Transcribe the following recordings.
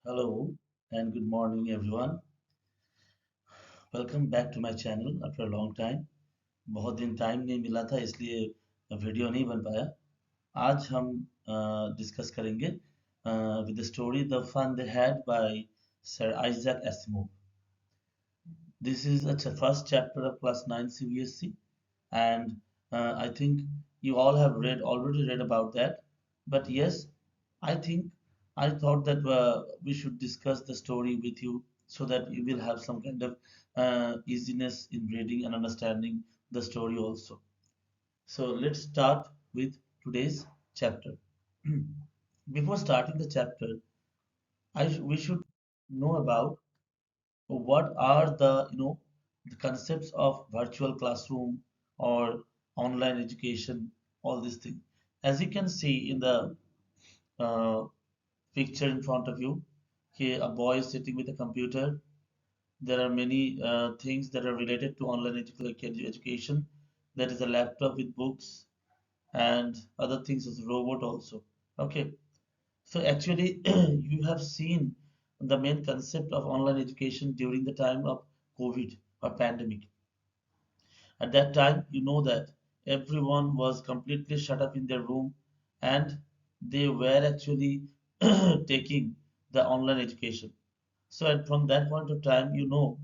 Hello and good morning everyone. Welcome back to my channel after a long time. बहुत दिन time नहीं मिला था इसलिए वीडियो नहीं बन पाया. आज हम डिस्कस करेंगे with the story The Fun They Had by Sir Isaac Asimov. This is the first chapter of class 9 CBSE and I think you all have already read about that. But yes, I think I thought that we should discuss the story with you so that you will have some kind of easiness in reading and understanding the story also. So let's start with today's chapter. Before starting the chapter, we should know about what are the concepts of virtual classroom or online education, all these things. As you can see in the uh, picture in front of you, here a boy is sitting with a computer. There are many things that are related to online education. That is a laptop with books and other things as a robot also. Okay, so actually you have seen the main concept of online education during the time of COVID or pandemic. At that time, you know that everyone was completely shut up in their room and they were actually taking the online education. So from that point of time, you know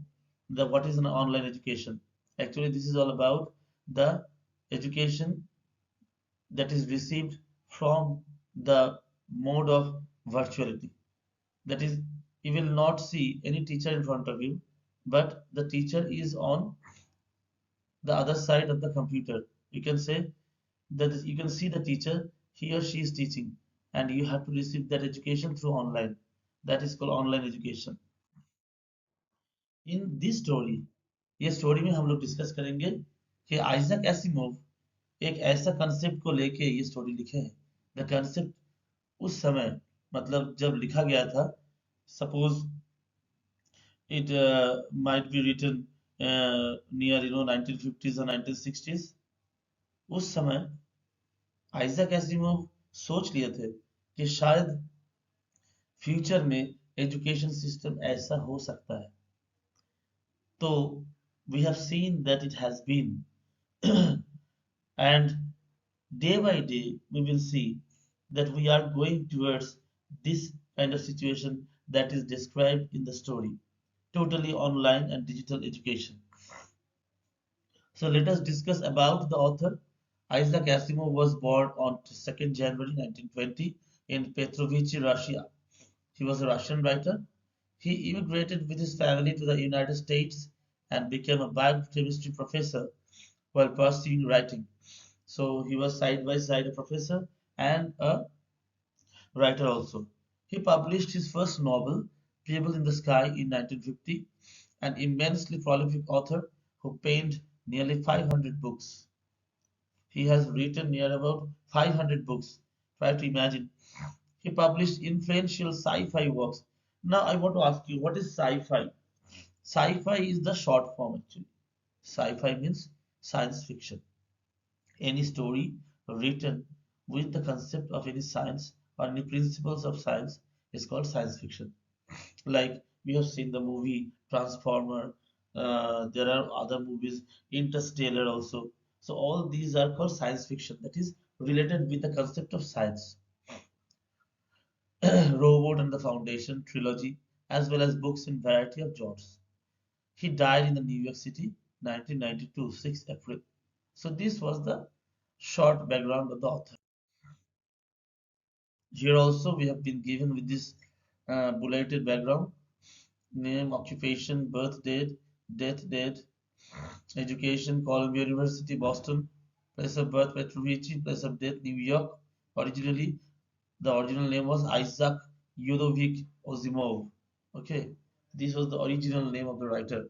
that what is an online education. Actually, this is all about the education that is received from the mode of virtuality. That is, you will not see any teacher in front of you, but the teacher is on the other side of the computer. You can say that you can see the teacher, he or she is teaching, and you have to receive that education through online. That is called online education. In this story ये story में हम लोग discuss करेंगे कि Isaac Asimov एक ऐसा concept को लेके ये स्टोरी लिखे हैं. द कंसेप्ट उस समय मतलब जब लिखा गया था, suppose it might be written near 1950s or 1960s. उस समय आइजक एसिमोव सोच लिए थे कि शायद फ्यूचर में एजुकेशन सिस्टम ऐसा हो सकता है. तो we have seen that it has been and day by day we will see that we are going towards this kind of situation that is described in the story, totally online and digital education. So let us discuss about the author. Isaac Asimov was born on 2nd January 1920 in Petrovichi, Russia. He was a Russian writer. He immigrated with his family to the United States and became a biochemistry professor while pursuing writing. So he was side by side a professor and a writer also. He published his first novel, People in the Sky, in 1950, an immensely prolific author who penned nearly 500 books. He has written near about 500 books. Try to imagine. He published influential sci-fi works. Now I want to ask you, what is sci-fi? Sci-fi is the short form actually. Sci-fi means science fiction. Any story written with the concept of any science or any principles of science is called science fiction. Like we have seen the movie Transformer, there are other movies, Interstellar also. So all these are called science fiction, that is related with the concept of science. Robot and the Foundation trilogy, as well as books in variety of genres. He died in the New York City, 1992, 6 April. So this was the short background of the author. Here also we have been given with this bulleted background: name, occupation, birth date, death date, education, Columbia University, Boston, place of birth, Petrovici, place of death, New York. Originally, the original name was Isaac Yudovic Ozimov. Okay, this was the original name of the writer.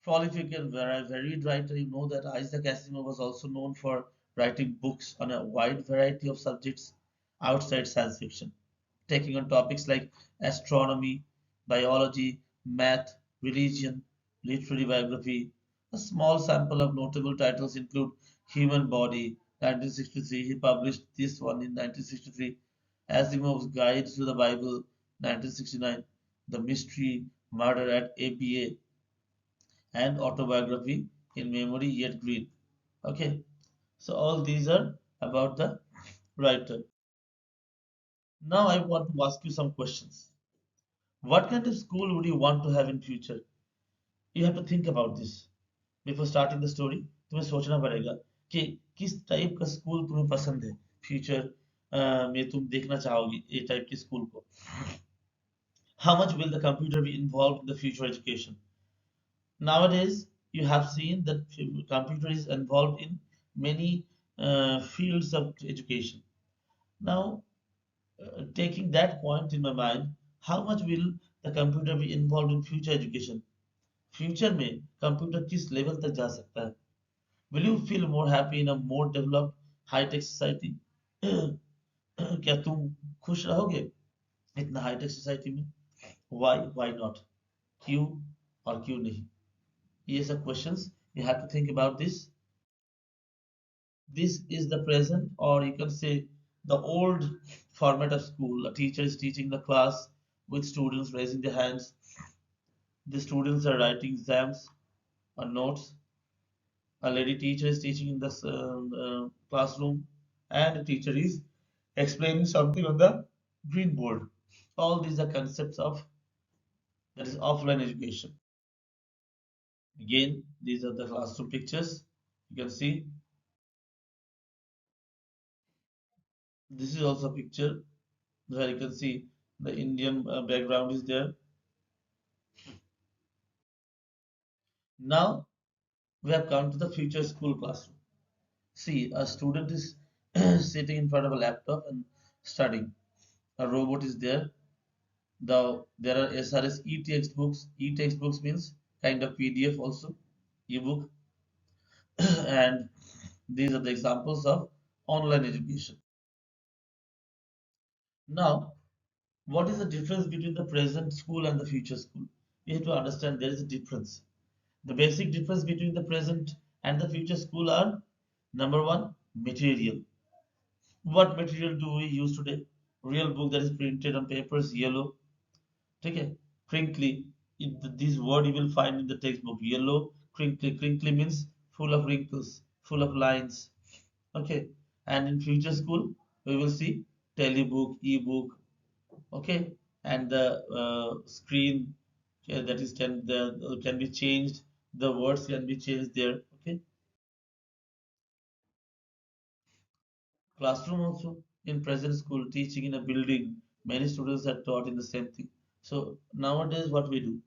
Prolific and varied writer, you know that Isaac Asimov was also known for writing books on a wide variety of subjects outside science fiction, taking on topics like astronomy, biology, math, religion, literary biography. A small sample of notable titles include Human Body, 1963. He published this one in 1963. Asimov's Guide to the Bible, 1969. The Mystery, Murder at APA, and Autobiography in Memory Yet Green. Okay, so all these are about the writer. Now I want to ask you some questions. What kind of school would you want to have in future? You have to think about this before starting the story. तुम्हें सोचना पड़ेगा कि किस type का school तुम्हें पसंद है future में तुम देखना चाहोगी ये टाइप के स्कूल को. How much will the computer be involved in the future education? Nowadays, you have seen that computer is involved in many fields of education. Now, taking that point in my mind, how much will the computer be involved in future education? Future में computer किस level तक जा सकता है? Will you feel more happy in a more developed hi tech society? क्या तुम खुश रहोगे इतना हाईटेक सोसाइटी में? Why not? क्यों और क्यों नहीं? ये सब questions you have to think about this. This is the present, or you can say the old format of school. A teacher is teaching the class with students raising their hands. The students are writing exams or notes. A lady teacher is teaching in the classroom, and the teacher is explaining something on the green board. All these are concepts of that is offline education. Again, these are the classroom pictures. You can see this is also a picture where you can see the Indian background is there. Now we have come to the future school classroom. See, a student is sitting in front of a laptop and studying. A robot is there. There are SRS e-textbooks. E-textbooks means kind of PDF also, ebook, and these are the examples of online education. Now, what is the difference between the present school and the future school? We have to understand there is a difference. The basic difference between the present and the future school are number one, material. What material do we use today? Real book that is printed on paper is yellow. Okay, crinkly. This word you will find in the textbook. Yellow, crinkly. Crinkly means full of wrinkles, full of lines. Okay, and in future school we will see telebook, ebook. Okay, and the screen that is can be changed. The words can be changed there. Okay, classroom also in present school teaching in a building. Many students are taught in the same thing. So nowadays, what we do?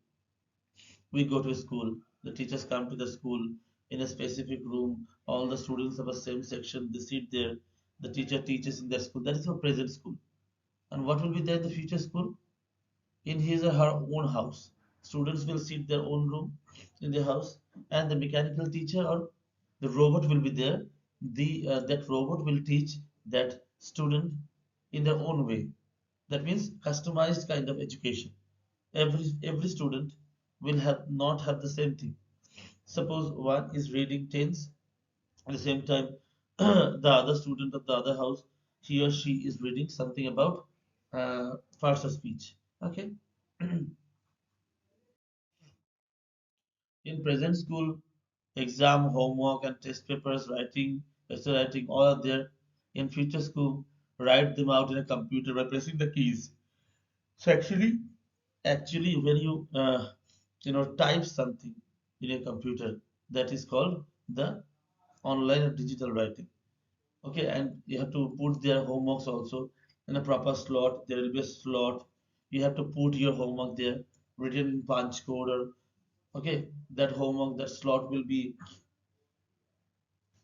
We go to school, the teachers come to the school in a specific room, all the students of a same section, they sit there, the teacher teaches in their school. That is for present school. And what will be there in the future school? In his or her own house. Students will sit their own room in their house, and the mechanical teacher or the robot will be there. That robot will teach that student in their own way. That means customized kind of education. Every student will have not have the same thing. Suppose one is reading tens at the same time the other student of the other house, he or she is reading something about parts of speech. Okay. In present school, exam, homework, and test papers, writing, essay writing, all are there. In future school, write them out in a computer by pressing the keys. So actually, when you type something in a computer, that is called the online or digital writing. Okay, and you have to put their homeworks also in a proper slot. There will be a slot. You have to put your homework there, written in punch code or okay. That homework, that slot will be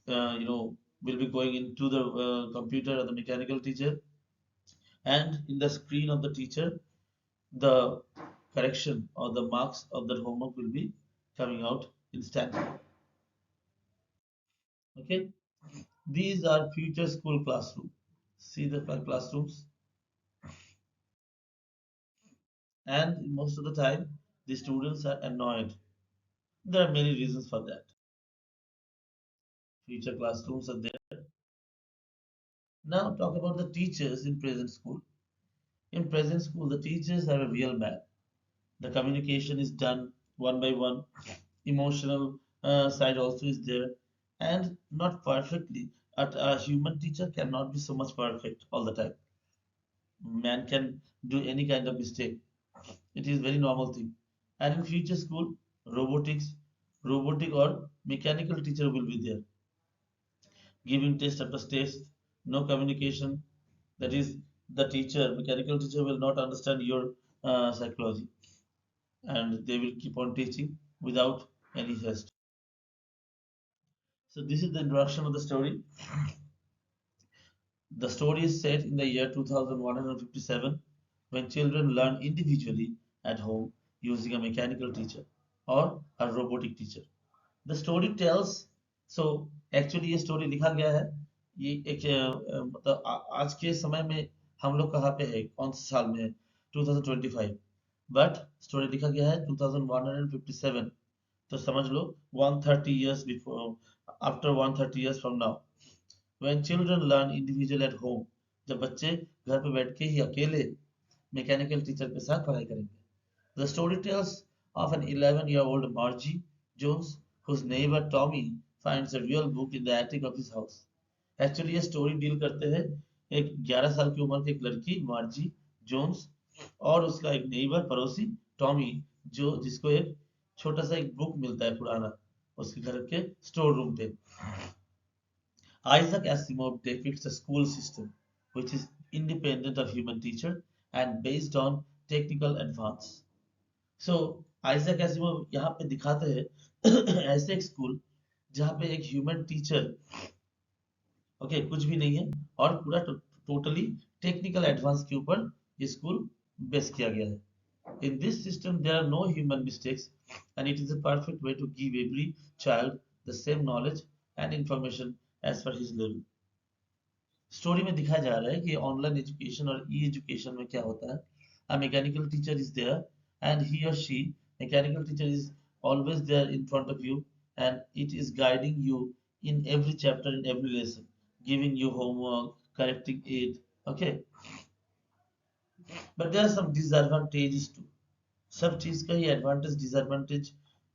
will be going into the computer or the mechanical teacher, and in the screen of the teacher, the correction or the marks of that homework will be coming out instantly. Okay, these are future school classroom. See the classrooms, and most of the time the students are annoyed. There are many reasons for that. Future classrooms are there. Now talk about the teachers in present school. In present school, the teachers are a real man. The communication is done one by one. Emotional side also is there, and not perfectly. A human teacher cannot be so much perfect all the time. Man can do any kind of mistake. It is very normal thing. And in future school, robotics, robotic or mechanical teacher will be there, giving test after test, no communication. That is, the teacher, mechanical teacher will not understand your psychology, and they will keep on teaching without any haste. So this is the introduction of the story. The story is set in the year 2157 when children learn individually at home using a mechanical teacher or a robotic teacher. The story tells, so actually ये story लिखा गया है, ये एक मतलब आज के समय में हम लोग कहाँ पे है, कौन से साल में है, 2025, बट स्टोरी लिखा गया है 2157, तो समझ लो 130 years before, after 130 years from now, when children learn individual at home, जब बच्चे घर पे बैठ के ही अकेले मैकेनिकल टीचर के साथ पढ़ाई करेंगे. The story tells of an 11-year-old Margie Jones whose neighbor Tommy finds a real book in the attic of his house. Actually ये स्टोरी डील करते हैं एक 11 साल की उम्र की एक लड़की मार्जी जोन्स और उसका एक नेबर पड़ोसी टॉमी, जो जिसको एक छोटा सा एक बुक मिलता है पुराना उसके घर के स्टोर रूम पे. Isaac Asimov depicts a school system which is independent of human teacher and based on technical advance. So Isaac Asimov यहाँ पे दिखाते हैं ऐसे एक स्कूल जहाँ पे एक ह्यूमन टीचर ओके कुछ भी नहीं है और पूरा टोटली टेक्निकल एडवांस के ऊपर ये स्कूल बेस किया गया है. In this system, there are no human mistakes, and it is a perfect way to give every child the same knowledge and information as per his level. Story में दिखाया जा रहा है कि ऑनलाइन एजुकेशन और ई एजुकेशन में क्या होता है. A mechanical teacher is there, and he or she, mechanical teacher is always there in front of you, and it is guiding you in every chapter, in every lesson, giving you homework, correcting it. Okay, but there are some disadvantages too. सब चीज का ही advantage disadvantage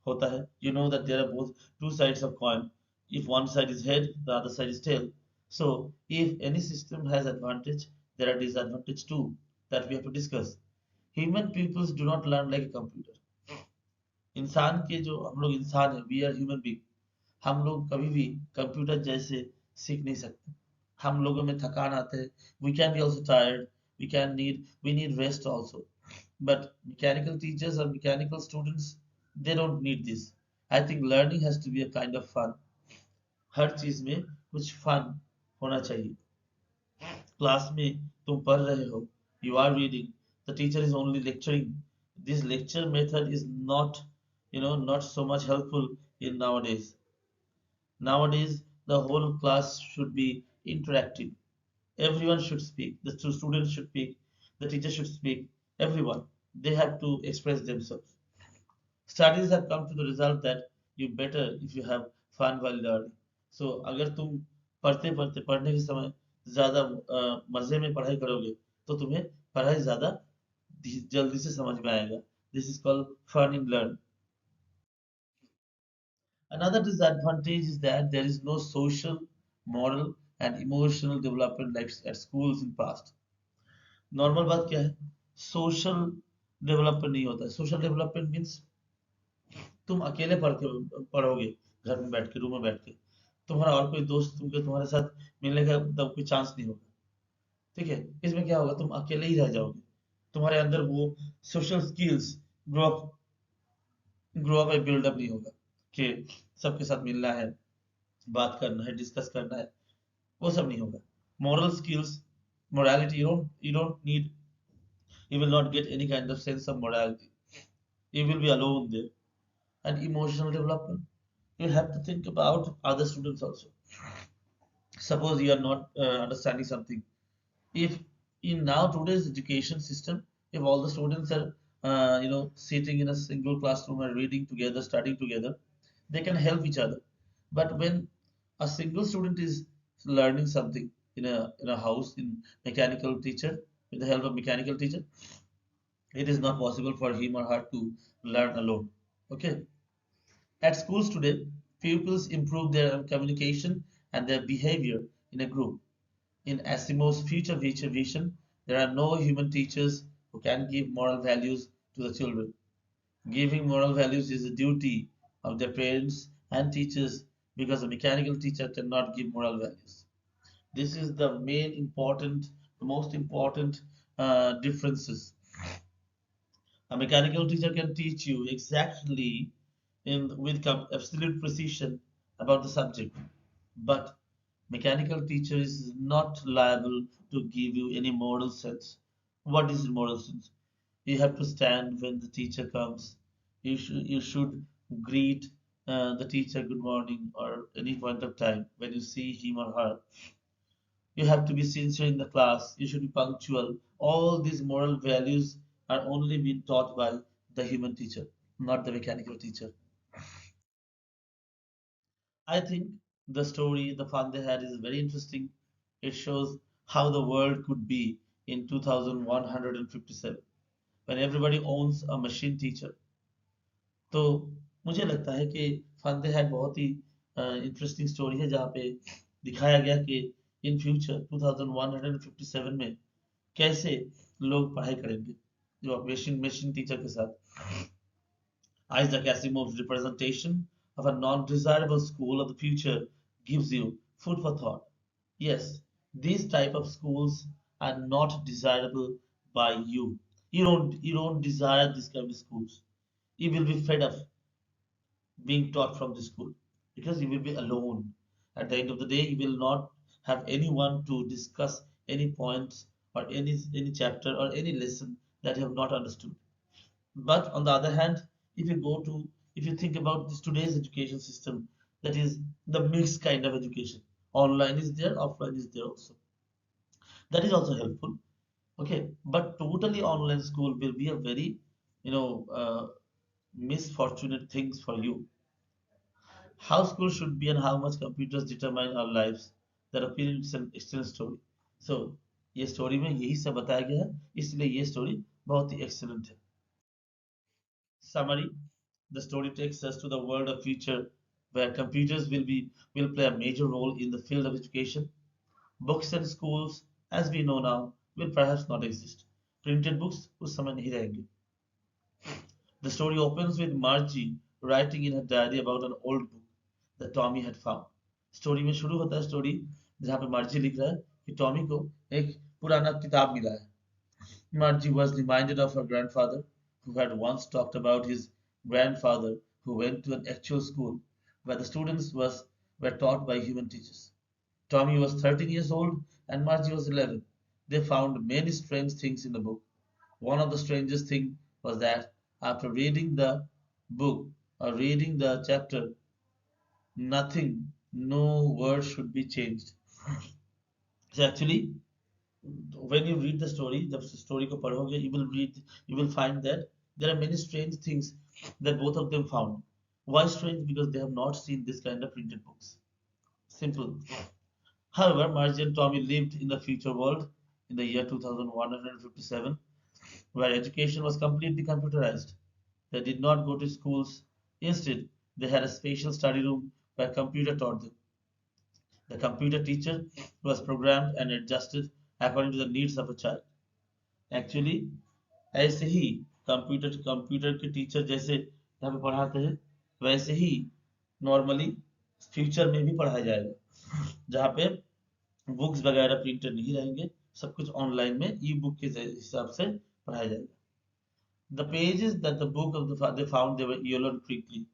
होता है. You know that there are both two sides of coin. If one side is head the other side is tail. So if any system has advantage, there are disadvantage too that we have to discuss. Human pupils do not learn like a computer. इंसान के जो हम लोग इंसान है, we are human being, हम लोग कभी भी कंप्यूटर जैसे सीख नहीं सकते. हम लोगों में थकान आते हैं. We can be also tired. We need rest also. But mechanical teachers or mechanical students, they don't need this. I think learning has to be a kind of fun. हर चीज में कुछ फन होना चाहिए. क्लास में तुम पढ़ रहे हो, you are reading, the teacher is only lecturing. This lecture method is not, not so much helpful in nowadays. Nowadays, the whole class should be interactive. Everyone should speak. The students should speak. The teacher should speak. Everyone. They have to express themselves. Studies have come to the result that you better if you have fun while learning. So अगर तुम पढ़ते पढ़ते पढ़ने के समय ज्यादा मजे में पढ़ाई करोगे तो तुम्हें पढ़ाई ज्यादा जल्दी से समझ में आएगा. This is called fun in learn. Another disadvantage is that there is no social, moral and emotional development like at schools in past. Normal बात क्या है, सोशल डेवलपमेंट नहीं होता है. सोशल डेवलपमेंट मीन्स तुम अकेले पढ़ोगे घर में बैठ के, रूम में बैठ के, तुम्हारा और कोई दोस्त तुम्हारे साथ मिलने का तब कोई चांस नहीं होगा. ठीक है, इसमें क्या होगा, तुम अकेले ही रह जाओगे. तुम्हारे अंदर वो social skills grow up grow up build up नहीं होगा कि सबके साथ मिलना है, बात करना है, डिस्कस करना है, वो सब नहीं होगा. moral skills, morality, you don't need, you will not get any kind of sense of morality. You will be alone there. And emotional development, you have to think about other students also. Suppose you are not understanding something. If in now today's education system, if all the students are sitting in a single classroom and reading together, studying together, they can help each other. But when a single student is learning something, in a house in mechanical teacher with the help of mechanical teacher, it is not possible for him or her to learn alone. Okay. At schools today, pupils improve their communication and their behavior in a group. In Asimov's future vision, there are no human teachers who can give moral values to the children. Giving moral values is a duty of their parents and teachers because a mechanical teacher cannot give moral values. This is the most important differences. A mechanical teacher can teach you exactly with absolute precision about the subject, but mechanical teacher is not liable to give you any moral sense. What is moral sense? You have to stand when the teacher comes. You should greet the teacher good morning or any point of time when you see him or her. You have to be sincere in the class. You should be punctual. All these moral values are only being taught by the human teacher, not the mechanical teacher. I think the story, the fun they had, is very interesting. It shows how the world could be in 2157 when everybody owns a machine teacher. तो मुझे लगता है कि fun they had बहुत ही interesting story है जहाँ पे दिखाया गया कि इन फ्यूचर 2157 में कैसे लोग पढ़ाई करेंगे जो मशीन मशीन टीचर के साथ Isaac Asimov's representation of a non-desirable school of the future gives you food for thought. Yes, these type of schools are not desirable by you. You don't desire this kind of schools. You will be fed up being taught from the school because you will be alone. At the end of the day, you will not have anyone to discuss any points or any chapter or any lesson that you have not understood. But on the other hand, if you go to if you think about this today's education system, that is the mixed kind of education. Online is there, offline is there also. That is also helpful. Okay, but totally online school will be a very, you know, misfortunate things for you. How school should be and how much computers determine our lives. That opinion is an excellent story. So ये story में यही सब बताया गया है, इसलिए ये story बहुत ही एक्सीलेंट है. Summary: the story takes us to the world of future where computers will play a major role in the field of education. Books and schools, as we know now, will perhaps not exist. Printed books उस समय नहीं रहेंगे. The story opens with Margie writing in her diary about an old book that Tommy had found. Story में शुरू होता है story जहाँ पे मार्जी लिख रहा है कि टॉमी को एक पुराना किताब मिला है. Margie was reminded of her grandfather, who had once talked about his grandfather who went to an actual school where the were taught by human teachers. Tommy was 13 years old and Margie was 11. They found many strange things in the book. One of the strangest things was that after reading the book or reading the chapter, nothing, no word should be changed. So actually, when you read the story, the story ko padhoge, you will find that there are many strange things that both of them found. Why strange? Because they have not seen this kind of printed books. Simple. However, Margie and Tommy lived in the future world in the year 2157, where education was completely computerized. They did not go to schools. Instead, they had a special study room where a computer taught them. The computer teacher was programmed and adjusted according to the needs of a child. Actually ऐसे ही computer के teacher जैसे यहाँ पे पढ़ाते हैं वैसे ही normally future में भी पढ़ाया जाएगा जहाँ पे बुक्स वगैरह प्रिंटेड नहीं रहेंगे सब कुछ ऑनलाइन में ई बुक के हिसाब से पढ़ाया जाएगा. The pages that the book of they found they were yellow and crinkly.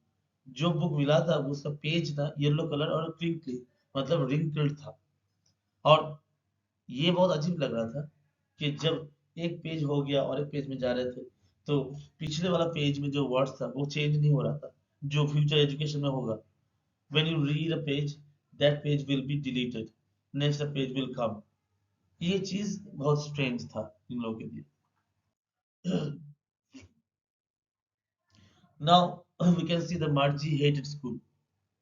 जो बुक मिला था वो उसका पेज था येलो कलर और क्रिंकली मतलब रिंकल्ड था. और ये बहुत अजीब लग रहा था कि जब एक पेज हो गया और एक पेज में जा रहे थे तो पिछले वाला पेज में जो वर्ड्स था वो चेंज नहीं हो रहा था जो फ्यूचर एजुकेशन में होगा. When you read a page that page will be deleted, next page will come. ये चीज बहुत स्ट्रेंज था इन लोगों के लिए. Now we can see that Margie hated school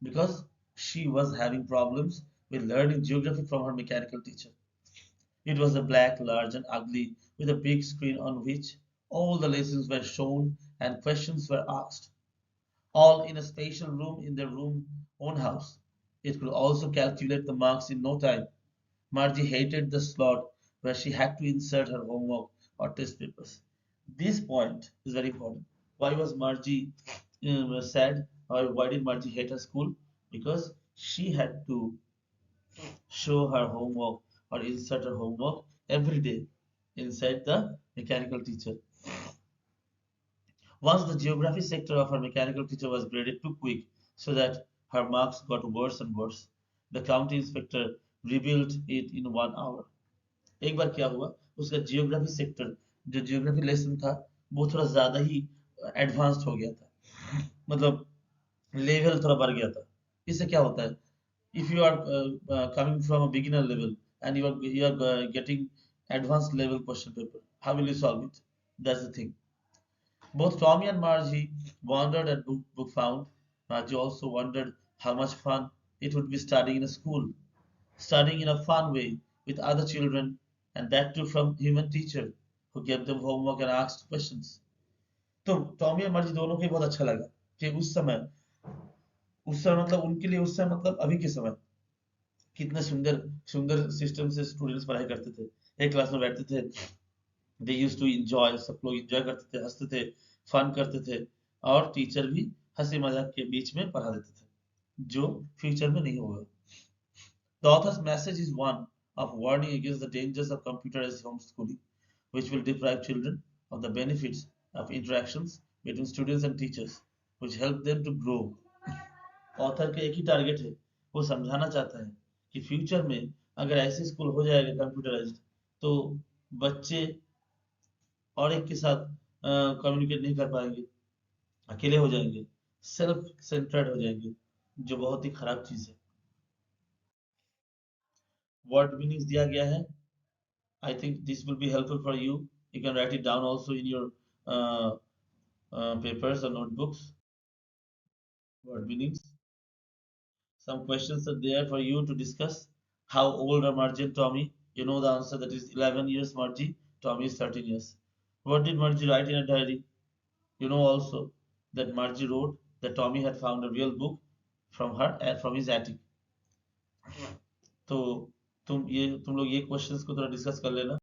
because she was having problems with learning geography from her mechanical teacher. It was a black, large, and ugly, with a big screen on which all the lessons were shown and questions were asked, all in a spatial room in their own house. It could also calculate the marks in no time. Margie hated the slot where she had to insert her homework or test papers. This point is very important. Why was Margie sad? Why did Margie hate her school? Because she had to show her homework or insert her homework every day inside the mechanical teacher. Once the geography sector of her mechanical teacher was graded too quick so that her marks got worse and worse. The county inspector rebuilt it in 1 hour. एक बार क्या हुआ उसका geography sector जो geography lesson था वो थोड़ा ज्यादा ही advanced हो गया था मतलब लेवल थोड़ा बढ़ गया था इससे क्या होता है if you are coming from a beginner level and you are getting advanced level question paper how will you solve it that's the thing both Tommy and Margie wondered at book found. Margie also wondered how much fun it would be studying in a school, studying in a fun way with other children, and that too from human teacher who gave them homework and asked questions. तो Tommy और मर्जी दोनों को ही बहुत अच्छा लगा कि उस समय मतलब उनके लिए उस समय मतलब अभी के समय कितने सुंदर सुंदर सिस्टम से स्टूडेंट्स पढ़ाई करते थे एक क्लास में बैठते थे दे यूज टू इंजॉय सब लोग इंजॉय करते थे हंसते थे फन करते थे और टीचर भी हंसी मजाक के बीच में पढ़ा देते थे जो फ्यूचर में नहीं होगा The author's message is one of warning against the dangers of computerized homeschooling, which will deprive children of the benefits of interactions between students and teachers, which help them to grow. Author का एक ही target है वो समझाना चाहता है कि future में अगर ऐसे स्कूल हो जाएगा कंप्यूटराइज्ड तो बच्चे और एक के साथ कम्युनिकेट नहीं कर पाएंगे अकेले हो जाएंगे सेल्फ सेंटर्ड हो जाएंगे जो बहुत ही खराब चीज है वर्ड मीनिंग्स दिया गया है I think this will be helpful for you you can write it down also in your papers और notebooks word meanings some questions are there for you to discuss how old are Margie and Tommy you know the answer that is 11 years Margie Tommy is 13 years what did Margie write in a diary you know also that Margie wrote that Tommy had found a real book from his attic तो तुम लोग ये questions को थोड़ा discuss कर लेना